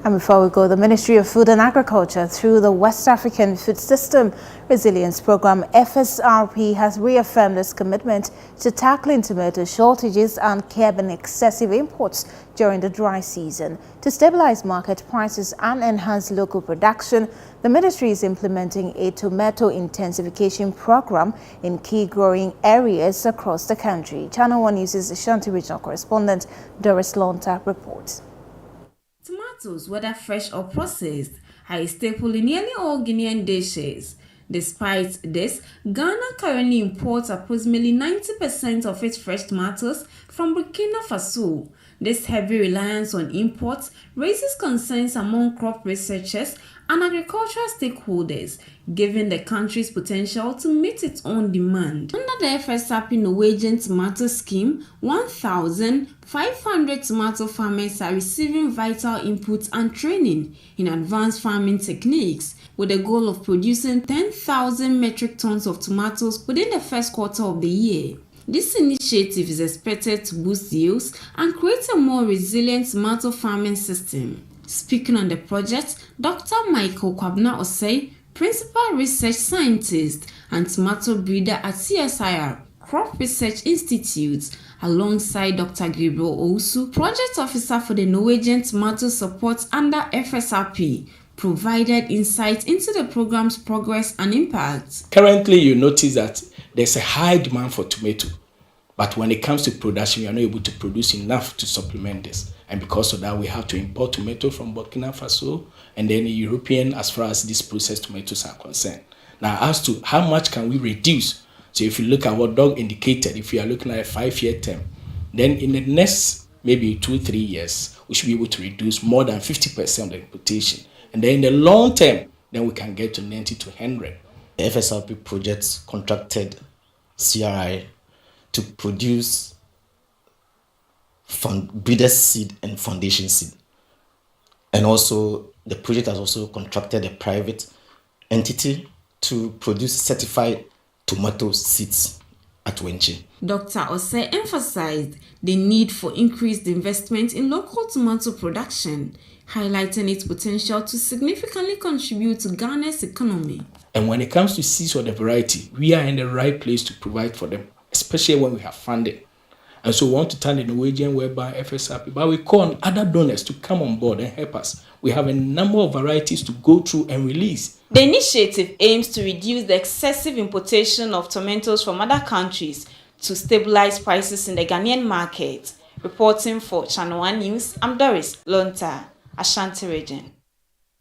And before we go, the Ministry of Food and Agriculture, through the West African Food System Resilience Program, FSRP, has reaffirmed its commitment to tackling tomato shortages and curbing excessive imports during the dry season. To stabilize market prices and enhance local production, the ministry is implementing a tomato intensification program in key growing areas across the country. ChannelOne News' Ashanti Regional Correspondent Doris Lonta reports. Tomatoes, whether fresh or processed, are a staple in nearly all Guinean dishes. Despite this, Ghana currently imports approximately 90% of its fresh tomatoes from Burkina Faso. This heavy reliance on imports raises concerns among crop researchers and agricultural stakeholders, given the country's potential to meet its own demand. Under the FSRP Norwegian tomato scheme, 1,500 tomato farmers are receiving vital inputs and training in advanced farming techniques, with the goal of producing 10,000 metric tons of tomatoes within the first quarter of the year. This initiative is expected to boost yields and create a more resilient tomato farming system. Speaking on the project, Dr. Michael Kwabena Osei, Principal Research Scientist and Tomato Breeder at CSIR Crop Research Institute, alongside Dr. Gabriel Ousu, Project Officer for the Norwegian Tomato Support under FSRP, provided insight into the program's progress and impact. Currently, you notice that there's a high demand for tomato, but when it comes to production, we are not able to produce enough to supplement this. And because of that, we have to import tomato from Burkina Faso and then the European as far as these processed tomatoes are concerned. Now, as to how much can we reduce? So if you look at what Doug indicated, if you are looking at a 5-year term, then in the next maybe 2-3 years, we should be able to reduce more than 50% of the importation. And then in the long term, then we can get to 90 to 100. The FSRP project contracted CRI to produce breeder seed and foundation seed. And also, the project has also contracted a private entity to produce certified tomato seeds at Wenchi. Dr. Osei emphasized the need for increased investment in local tomato production, highlighting its potential to significantly contribute to Ghana's economy. And when it comes to seeds or the variety, we are in the right place to provide for them, especially when we have funding. And so we want to turn the Norwegian whereby FSRP, but we call on other donors to come on board and help us. We have a number of varieties to go through and release. The initiative aims to reduce the excessive importation of tomatoes from other countries to stabilize prices in the Ghanaian market. Reporting for ChannelOne News, I'm Doris Lonta, Ashanti Region.